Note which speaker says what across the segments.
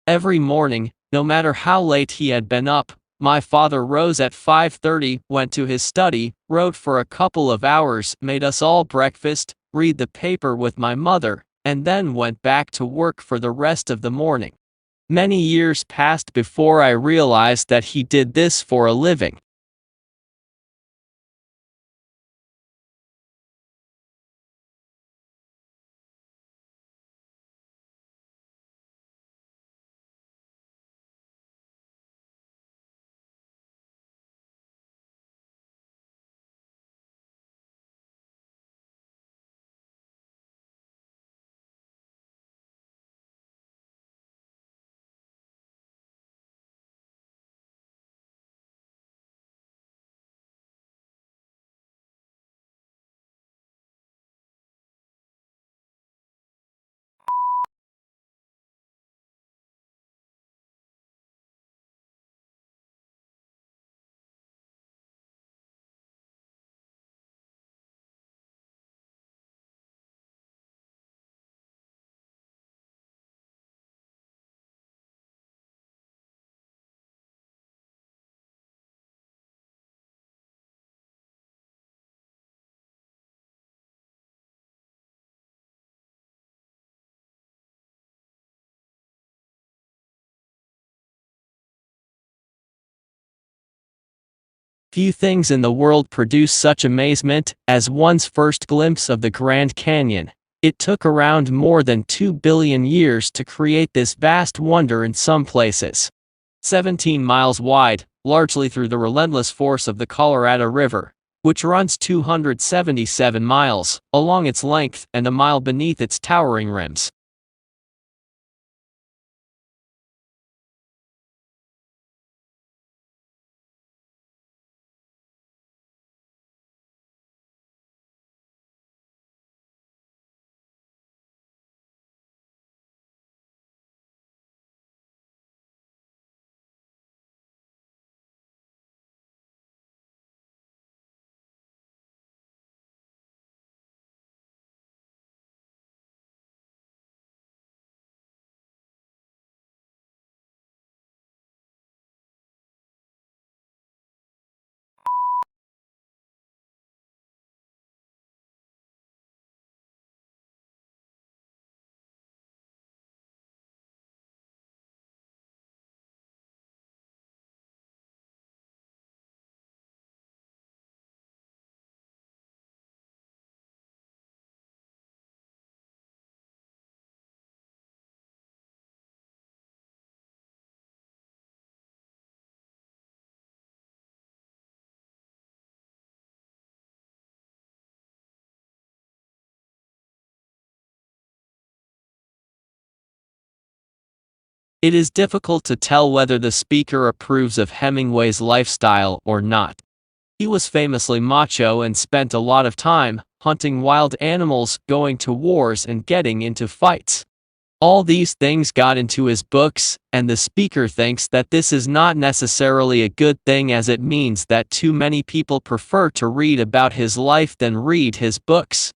Speaker 1: Every morning, no matter how late he had been up, my father rose at 5:30, went to his study, wrote for a couple of hours, made us all breakfast, read the paper with my mother, and then went back to work for the rest of the morning. Many years passed before I realized that he did this for a living. Few things in the world produce such amazement as one's first glimpse of the Grand Canyon. It took around more than 2 billion years to create this vast wonder in some places. 17 miles wide, largely through the relentless force of the Colorado River, which runs 277 miles along its length and a mile beneath its towering rims. It is difficult to tell whether the speaker approves of Hemingway's lifestyle or not. He was famously macho and spent a lot of time hunting wild animals, going to wars, and getting into fights. All these things got into his books, and the speaker thinks that this is not necessarily a good thing, as it means that too many people prefer to read about his life than read his books.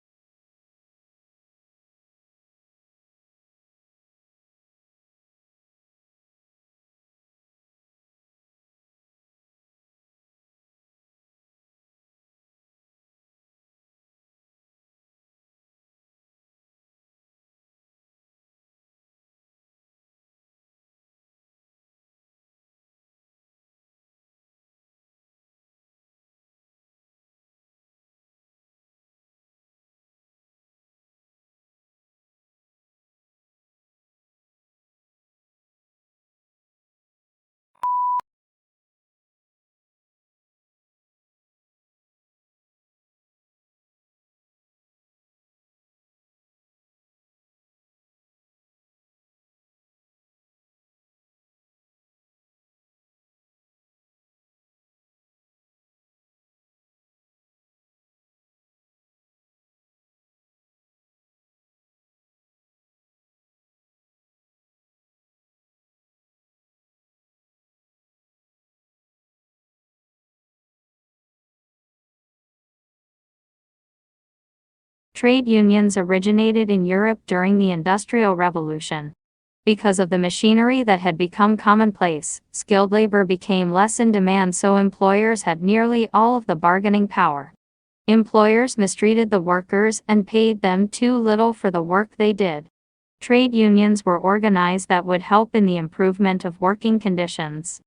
Speaker 2: Trade unions originated in Europe during the Industrial Revolution. Because of the machinery that had become commonplace, skilled labor became less in demand, so employers had nearly all of the bargaining power. Employers mistreated the workers and paid them too little for the work they did. Trade unions were organized that would help in the improvement of working conditions.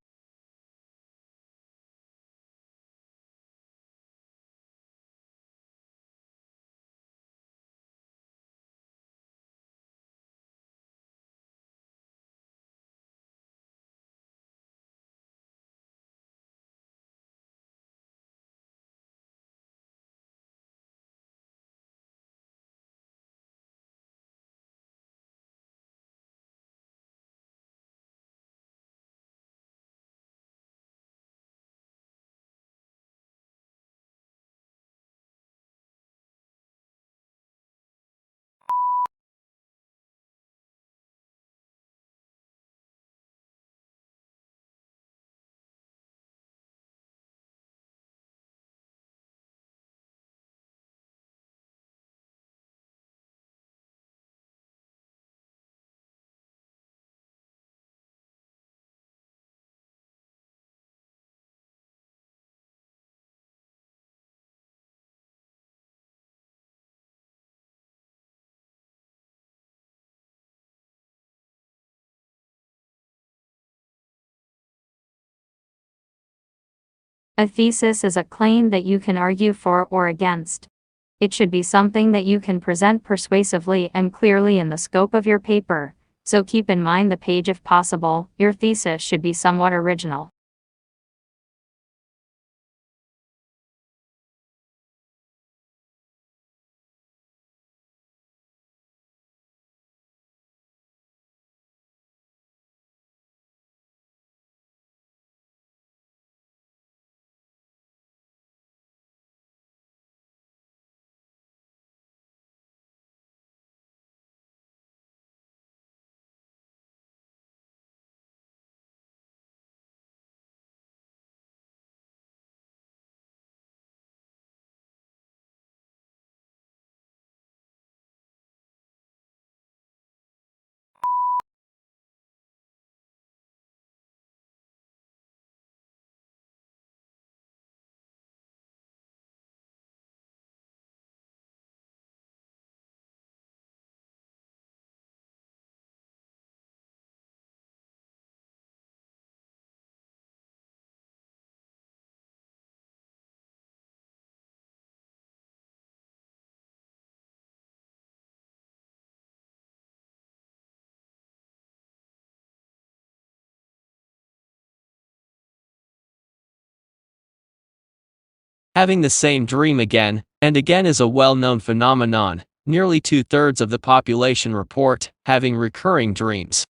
Speaker 2: A thesis is a claim that you can argue for or against. It should be something that you can present persuasively and clearly in the scope of your paper, so keep in mind the page if possible. Your thesis should be somewhat original.
Speaker 1: Having the same dream again and again is a well-known phenomenon. Nearly 2/3 of the population report having recurring dreams.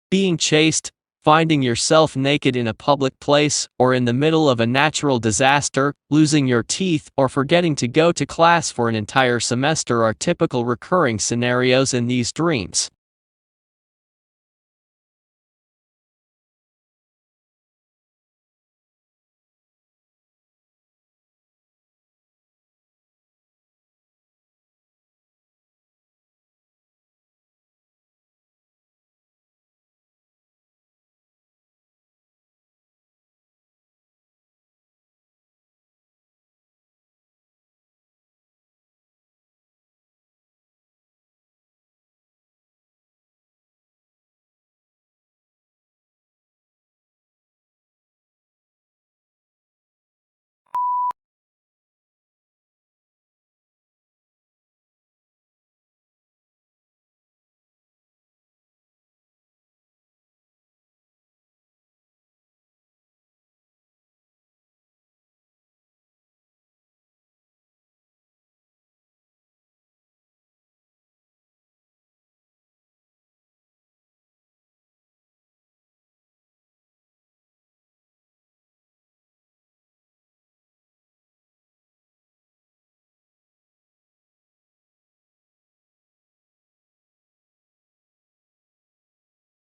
Speaker 1: Being chased, finding yourself naked in a public place or in the middle of a natural disaster, losing your teeth, or forgetting to go to class for an entire semester are typical recurring scenarios in these dreams.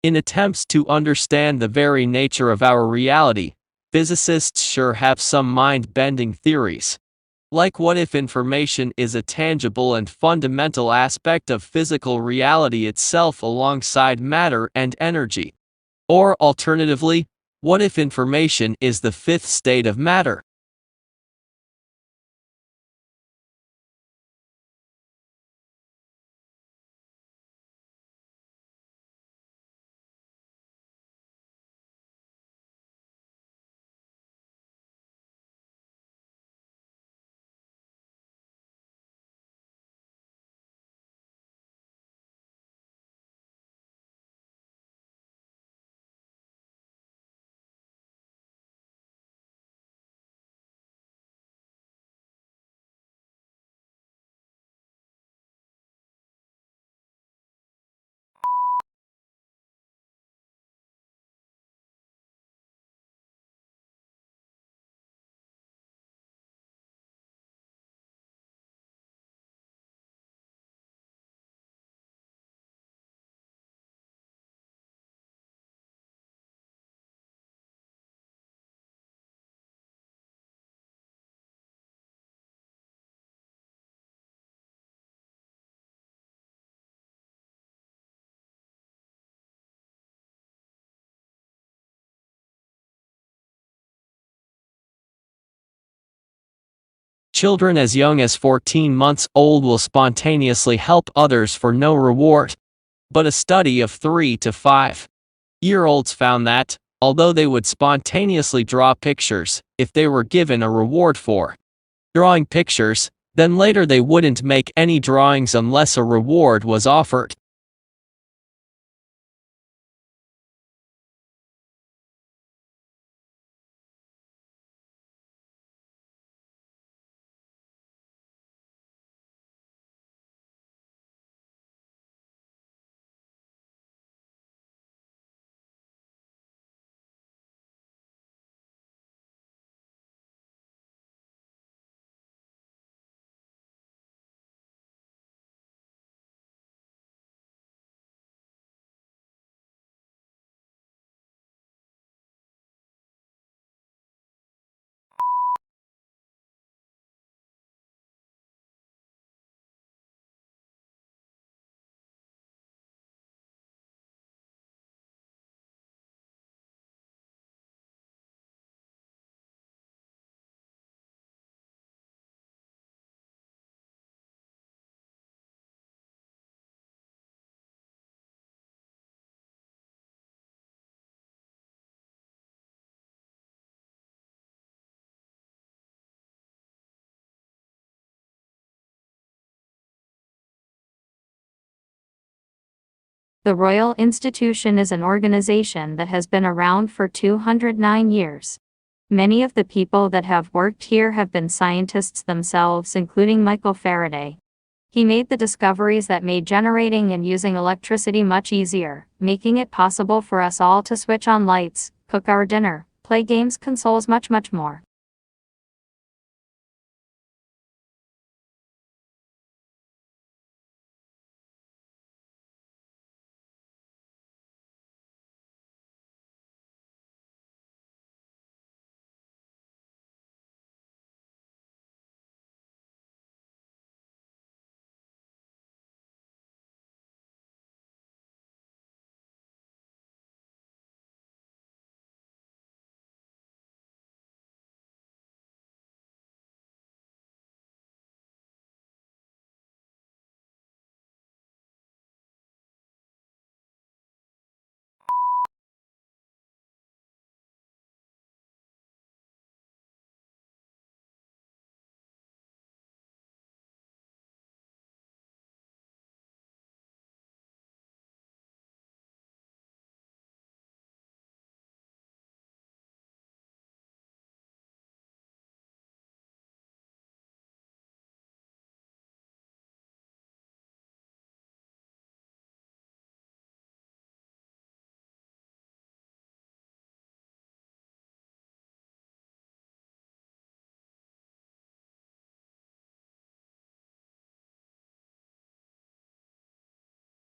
Speaker 1: In attempts to understand the very nature of our reality, physicists sure have some mind-bending theories. Like what if information is a tangible and fundamental aspect of physical reality itself alongside matter and energy? Or alternatively, what if information is the fifth state of matter? Children as young as 14 months old will spontaneously help others for no reward. But a study of 3 to 5-year-olds found that, although they would spontaneously draw pictures if they were given a reward for drawing pictures, then later they wouldn't make any drawings unless a reward was offered.
Speaker 2: The Royal Institution is an organization that has been around for 209 years. Many of the people that have worked here have been scientists themselves, including Michael Faraday. He made the discoveries that made generating and using electricity much easier, making it possible for us all to switch on lights, cook our dinner, play games, consoles, much more.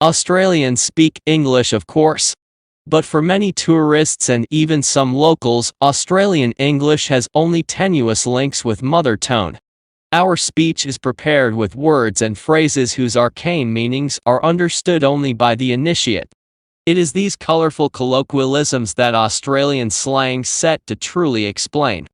Speaker 1: Australians speak English, of course. But for many tourists and even some locals, Australian English has only tenuous links with mother tongue. Our speech is prepared with words and phrases whose arcane meanings are understood only by the initiate. It is these colorful colloquialisms that Australian slang set to truly explain.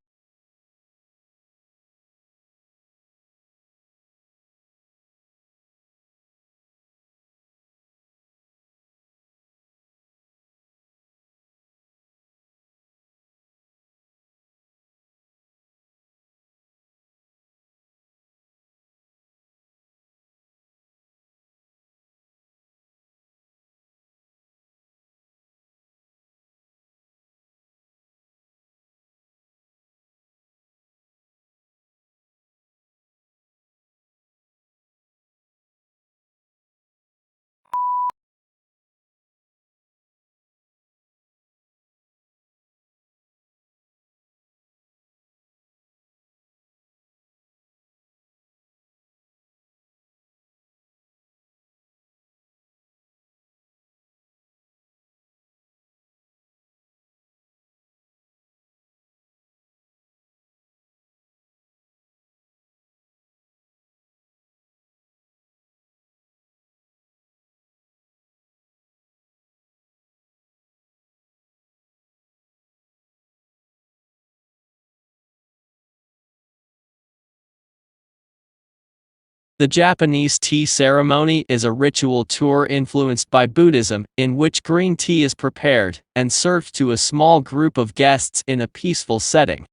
Speaker 1: The Japanese tea ceremony is a ritual tour influenced by Buddhism, in which green tea is prepared and served to a small group of guests in a peaceful setting.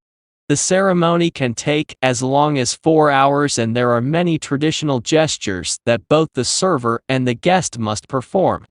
Speaker 1: The ceremony can take as long as 4 hours, and there are many traditional gestures that both the server and the guest must perform.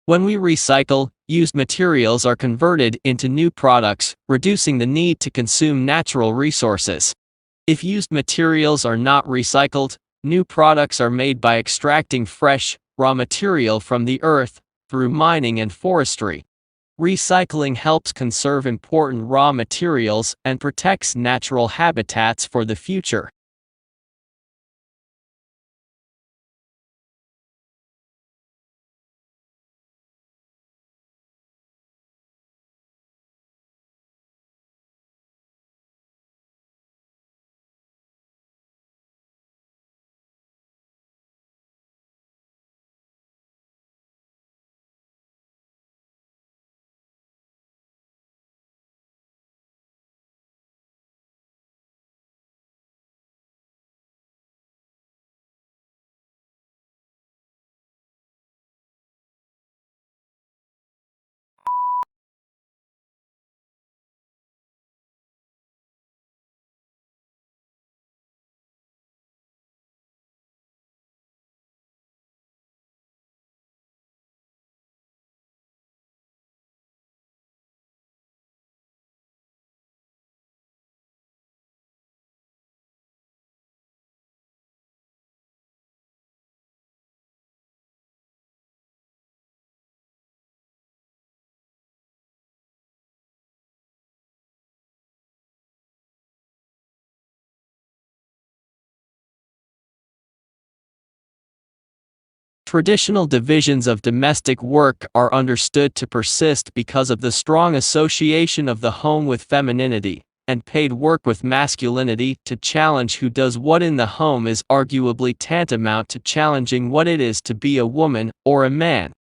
Speaker 1: When we recycle, used materials are converted into new products, reducing the need to consume natural resources. If used materials are not recycled, new products are made by extracting fresh, raw material from the earth through mining and forestry. Recycling helps conserve important raw materials and protects natural habitats for the future. Traditional divisions of domestic work are understood to persist because of the strong association of the home with femininity, and paid work with masculinity. To challenge who does what in the home is arguably tantamount to challenging what it is to be a woman or a man.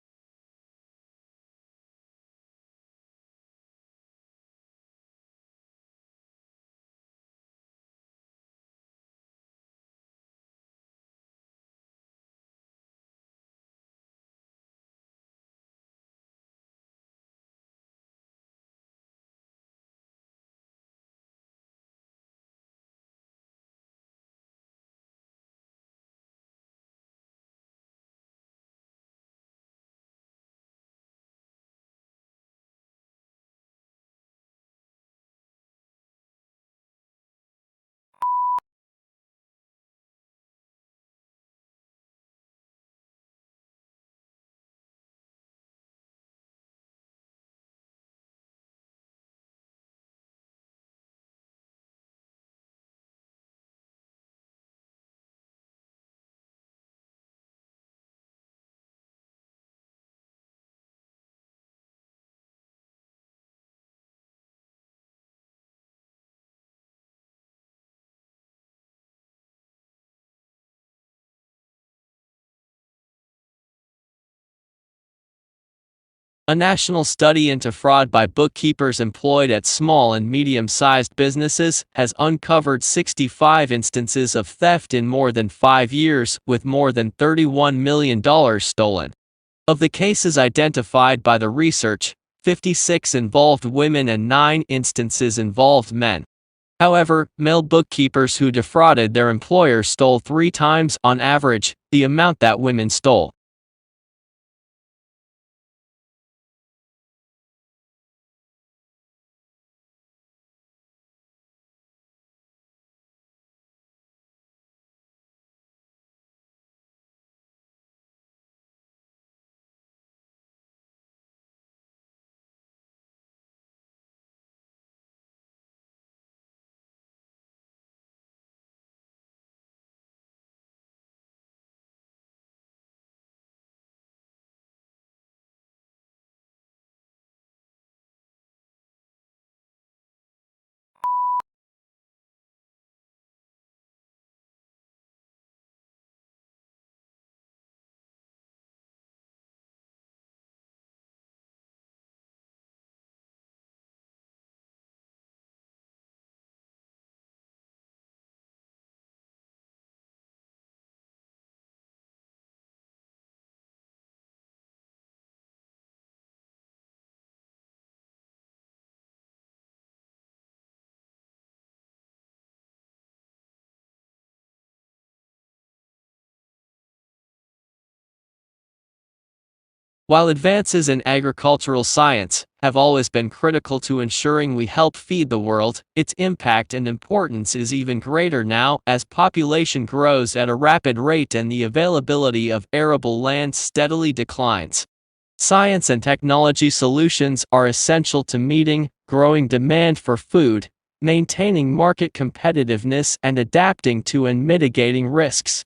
Speaker 1: A national study into fraud by bookkeepers employed at small and medium-sized businesses has uncovered 65 instances of theft in more than 5 years, with more than $31 million stolen. Of the cases identified by the research, 56 involved women and 9 instances involved men. However, male bookkeepers who defrauded their employers stole 3 times, on average, the amount that women stole. While advances in agricultural science have always been critical to ensuring we help feed the world, its impact and importance is even greater now as population grows at a rapid rate and the availability of arable land steadily declines. Science and technology solutions are essential to meeting growing demand for food, maintaining market competitiveness, and adapting to and mitigating risks.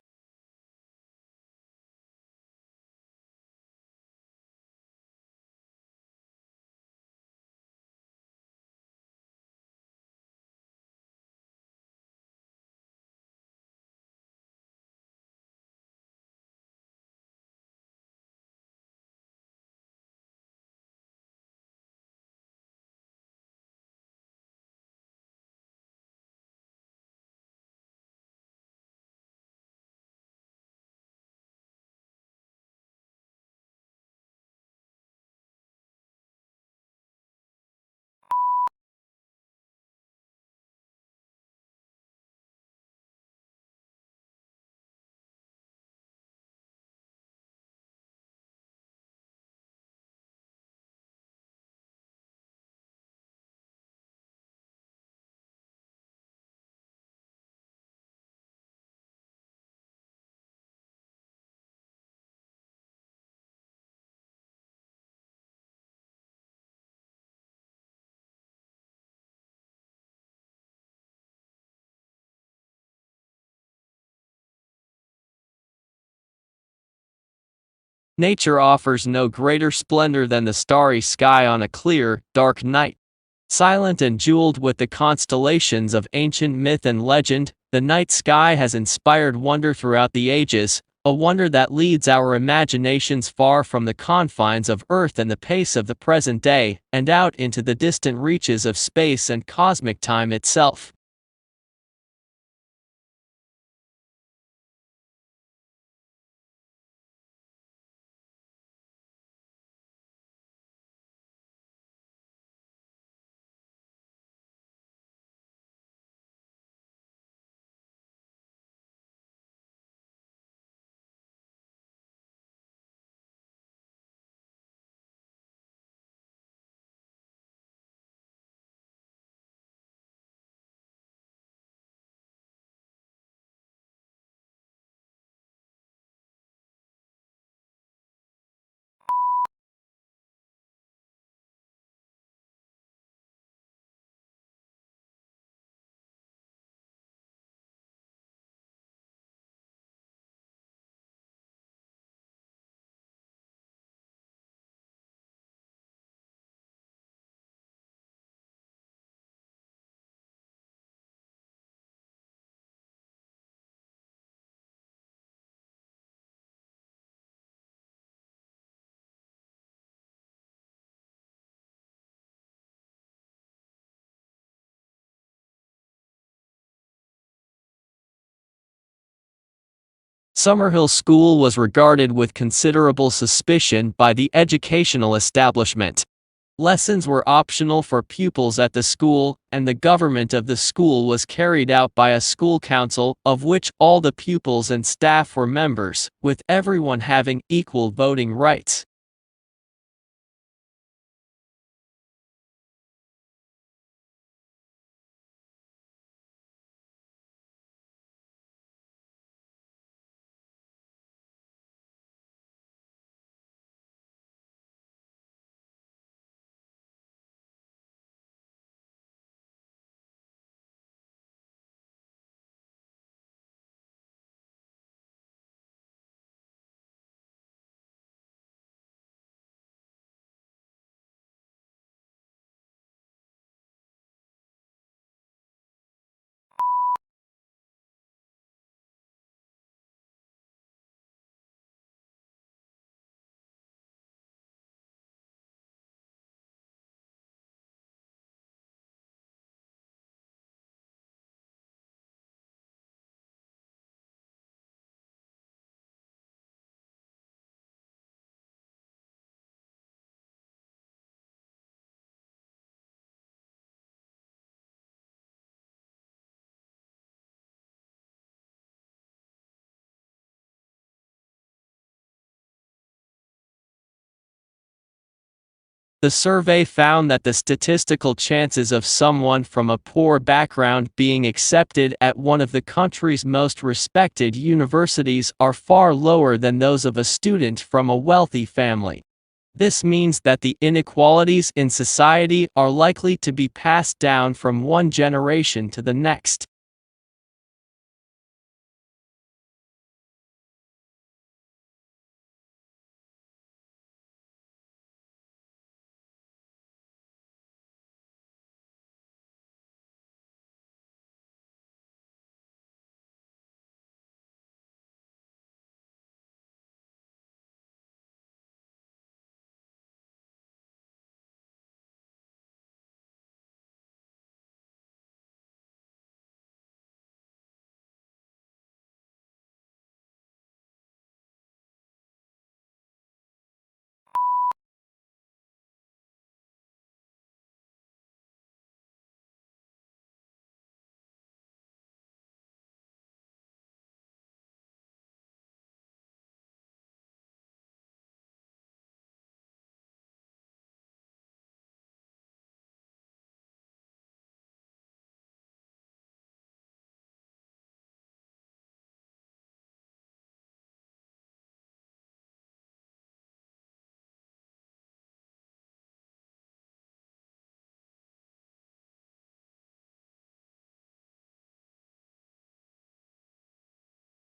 Speaker 1: Nature offers no greater splendor than the starry sky on a clear, dark night. Silent and jeweled with the constellations of ancient myth and legend, the night sky has inspired wonder throughout the ages, a wonder that leads our imaginations far from the confines of Earth and the pace of the present day, and out into the distant reaches of space and cosmic time itself. Summerhill School was regarded with considerable suspicion by the educational establishment. Lessons were optional for pupils at the school, and the government of the school was carried out by a school council, of which all the pupils and staff were members, with everyone having equal voting rights. The survey found that the statistical chances of someone from a poor background being accepted at one of the country's most respected universities are far lower than those of a student from a wealthy family. This means that the inequalities in society are likely to be passed down from one generation to the next.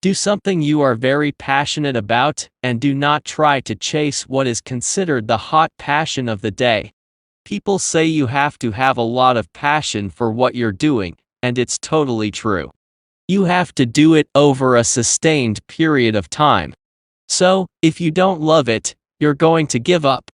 Speaker 1: Do something you are very passionate about, and do not try to chase what is considered the hot passion of the day. People say you have to have a lot of passion for what you're doing, and it's totally true. You have to do it over a sustained period of time. So, if you don't love it, you're going to give up.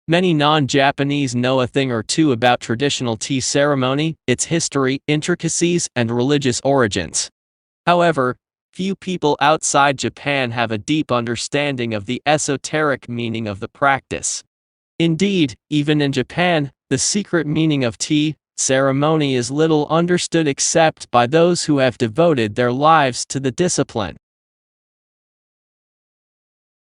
Speaker 1: Many non-Japanese know a thing or two about traditional tea ceremony, its history, intricacies, and religious origins. However, few people outside Japan have a deep understanding of the esoteric meaning of the practice. Indeed, even in Japan, the secret meaning of tea ceremony is little understood except by those who have devoted their lives to the discipline.